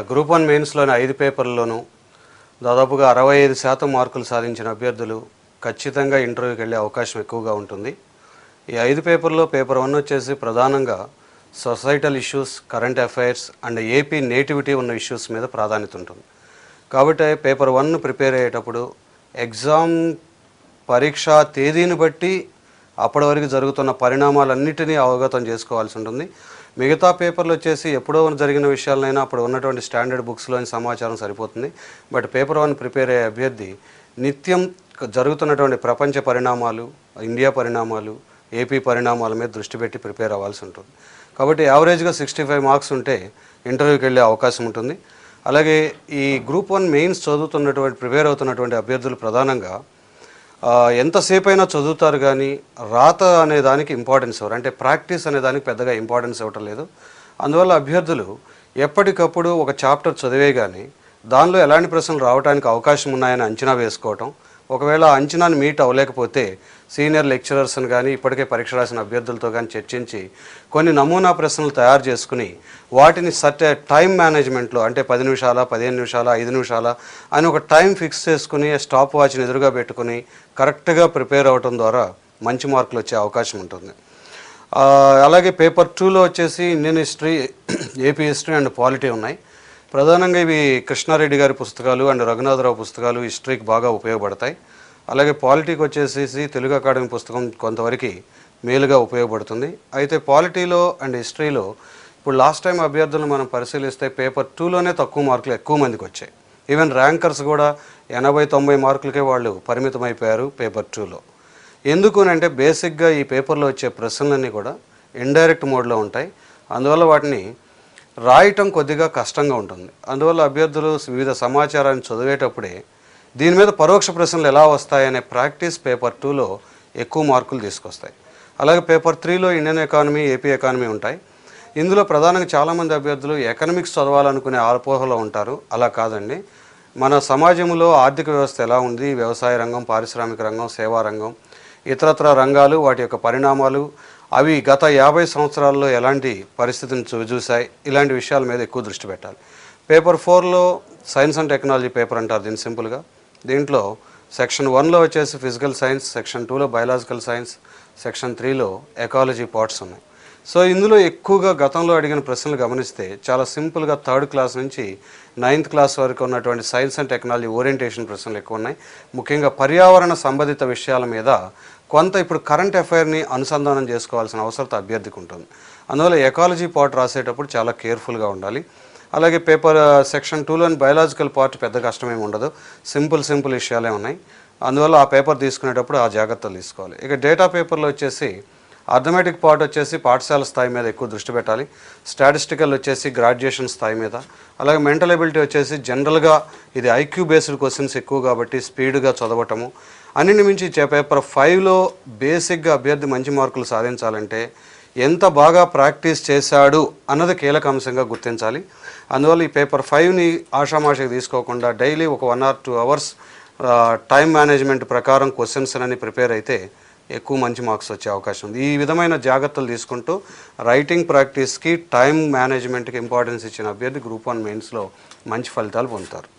Group 1 మెయిన్స్లోని 5 పేపర్లలోనూ దాదాపుగా 65% మార్కులు సాధించిన అభ్యర్థులు ఖచ్చితంగా ఇంటర్వ్యూకి వెళ్ళే అవకాశం ఎక్కువగా ఉంటుంది. ఈ 5 పేపర్లో పేపర్ 1 వచ్చేసి ప్రధానంగా societal issues, current affairs and AP nativity ఉన్న ఇష్యూస్ మీద ప్రాధాన్యత ఉంటుంది. కాబట్టి పేపర్ 1 ప్రిపేర్ అయ్యేటప్పుడు ఎగ్జామ్ పరీక్షా తేదీని బట్టి అప్పటి వరకు జరుగుతున్న పరిణామాలన్నిటినీ అవగతం చేసుకోవాల్సి ఉంటుంది. మిగతా పేపర్లు వచ్చేసి ఎప్పుడో జరిగిన విషయాలైనా అప్పుడు ఉన్నటువంటి స్టాండర్డ్ బుక్స్లోని సమాచారం సరిపోతుంది. బట్ పేపర్ 1 ప్రిపేర్ అయ్యే అభ్యర్థి నిత్యం జరుగుతున్నటువంటి ప్రపంచ పరిణామాలు, ఇండియా పరిణామాలు, ఏపీ పరిణామాల మీద దృష్టి పెట్టి ప్రిపేర్ అవ్వాల్సి ఉంటుంది. కాబట్టి యావరేజ్గా 65 మార్క్స్ ఉంటే ఇంటర్వ్యూకి వెళ్ళే అవకాశం ఉంటుంది. అలాగే ఈ గ్రూప్ 1 మెయిన్స్ ప్రిపేర్ అవుతున్నటువంటి అభ్యర్థులు ప్రధానంగా ఎంతసేపు అయినా చదువుతారు కానీ రాత అనే దానికి ఇంపార్టెన్స్ ఇవ్వరు, అంటే ప్రాక్టీస్ అనే దానికి పెద్దగా ఇంపార్టెన్స్ ఇవ్వటం లేదు. అందువల్ల అభ్యర్థులు ఎప్పటికప్పుడు ఒక చాప్టర్ చదివే కానీ దానిలో ఎలాంటి ప్రశ్నలు రావడానికి అవకాశం ఉన్నాయని అంచనా వేసుకోవటం, ఒకవేళ అంచనాను మీట్ అవ్వలేకపోతే సీనియర్ లెక్చరర్స్ని కానీ ఇప్పటికే పరీక్ష రాసిన అభ్యర్థులతో కానీ చర్చించి కొన్ని నమూనా ప్రశ్నలు తయారు చేసుకుని వాటిని టైం మేనేజ్మెంట్లో, అంటే 10 నిమిషాల, 15 నిమిషాల, 5 నిమిషాల అని ఒక టైం ఫిక్స్ చేసుకుని స్టాప్ వాచ్ని ఎదురుగా పెట్టుకుని కరెక్ట్గా ప్రిపేర్ అవ్వటం ద్వారా మంచి మార్కులు వచ్చే అవకాశం ఉంటుంది. అలాగే పేపర్ 2లో వచ్చేసి Indian history, AP history and polity ఉన్నాయి. ప్రధానంగా ఇవి కృష్ణారెడ్డి గారి పుస్తకాలు అండ్ రఘునాథరావు పుస్తకాలు హిస్టరీకి బాగా ఉపయోగపడతాయి. అలాగే పాలిటీకి వచ్చేసి తెలుగు అకాడమీ పుస్తకం కొంతవరకు మేలుగా ఉపయోగపడుతుంది. అయితే పాలిటీలో అండ్ హిస్టరీలో ఇప్పుడు లాస్ట్ టైం అభ్యర్థులను మనం పరిశీలిస్తే పేపర్ 2లోనే తక్కువ మార్కులు ఎక్కువ మందికి వచ్చాయి. ఈవెన్ ర్యాంకర్స్ కూడా 80-90 మార్కులకే వాళ్ళు పరిమితం అయిపోయారు పేపర్ 2లో. ఎందుకు అంటే బేసిక్గా ఈ పేపర్లో వచ్చే ప్రశ్నలన్నీ కూడా ఇండైరెక్ట్ మోడ్లో ఉంటాయి. అందువల్ల వాటిని రాయటం కొద్దిగా కష్టంగా ఉంటుంది. అందువల్ల అభ్యర్థులు వివిధ సమాచారాన్ని చదివేటప్పుడే దీని మీద పరోక్ష ప్రశ్నలు ఎలా వస్తాయనే ప్రాక్టీస్ పేపర్ 2లో ఎక్కువ మార్కులు తీసుకొస్తాయి. అలాగే పేపర్ 3లో ఇండియన్ ఎకానమీ, ఏపీ ఎకానమీ ఉంటాయి. ఇందులో ప్రధానంగా చాలామంది అభ్యర్థులు ఎకనామిక్స్ చదవాలనుకునే అపోహలో ఉంటారు. అలా కాదండి. మన సమాజంలో ఆర్థిక వ్యవస్థ ఎలా ఉంది, వ్యవసాయ రంగం, పారిశ్రామిక రంగం, సేవా రంగం, ఇతరత్ర రంగాలు, వాటి యొక్క పరిణామాలు, అవి గత 50 సంవత్సరాల్లో ఎలాంటి పరిస్థితిని చూసాయి, ఇలాంటి విషయాల మీద ఎక్కువ దృష్టి పెట్టాలి. పేపర్ 4లో సైన్స్ అండ్ టెక్నాలజీ పేపర్ అంటారు దీన్ని సింపుల్గా. దీంట్లో సెక్షన్ 1లో వచ్చేసి ఫిజికల్ సైన్స్, సెక్షన్ 2లో బయాలజికల్ సైన్స్, సెక్షన్ 3లో ఎకాలజీ పార్ట్స్ ఉన్నాయి. సో ఇందులో ఎక్కువగా గతంలో అడిగిన ప్రశ్నలు గమనిస్తే చాలా సింపుల్గా 3rd క్లాస్ నుంచి 9th క్లాస్ వరకు ఉన్నటువంటి సైన్స్ అండ్ టెక్నాలజీ ఓరియంటేషన్ ప్రశ్నలు ఎక్కువ ఉన్నాయి. ముఖ్యంగా పర్యావరణ సంబంధిత విషయాల మీద కొంత ఇప్పుడు కరెంట్ అఫైర్ని అనుసంధానం చేసుకోవాల్సిన అవసరం అభ్యర్థికి ఉంటుంది. అందువల్ల ఎకాలజీ పార్ట్ రాసేటప్పుడు చాలా కేర్ఫుల్గా ఉండాలి. అలాగే సెక్షన్ 2లోని బయాలజికల్ పార్ట్ పెద్ద కష్టమేమి ఉండదు, సింపుల్ విషయాలే ఉన్నాయి. అందువల్ల ఆ పేపర్ తీసుకునేటప్పుడు ఆ జాగ్రత్తలు తీసుకోవాలి. ఇక డేటా పేపర్లో వచ్చేసి అర్థమెటిక్ పార్ట్ వచ్చేసి పాఠశాల స్థాయి మీద ఎక్కువ దృష్టి పెట్టాలి. స్టాటిస్టికల్ వచ్చేసి గ్రాడ్యుయేషన్ స్థాయి మీద. అలాగే మెంటల్ ఎబిలిటీ వచ్చేసి జనరల్గా ఇది ఐక్యూ బేస్డ్ క్వశ్చన్స్ ఎక్కువ కాబట్టి స్పీడ్గా చదవటము. అన్నింటి మించి పేపర్ 5లో బేసిక్గా అభ్యర్థి మంచి మార్కులు సాధించాలంటే ఎంత బాగా ప్రాక్టీస్ చేశాడు అన్నది కీలక అంశంగా గుర్తించాలి. అందువల్ల ఈ పేపర్ 5ని ఆషామాషిగా తీసుకోకుండా డైలీ ఒక 1 or 2 hours టైం మేనేజ్మెంట్ ప్రకారం క్వశ్చన్స్ అని ప్రిపేర్ అయితే ఎక్కువ మంచి మార్క్స్ వచ్చే అవకాశం ఉంది. ఈ విధమైన జాగ్రత్తలు తీసుకుంటూ రైటింగ్ ప్రాక్టీస్కి, టైం మేనేజ్మెంట్కి ఇంపార్టెన్స్ ఇచ్చిన అభ్యర్థి గ్రూప్ 1 మెయిన్స్లో మంచి ఫలితాలు పొందుతారు.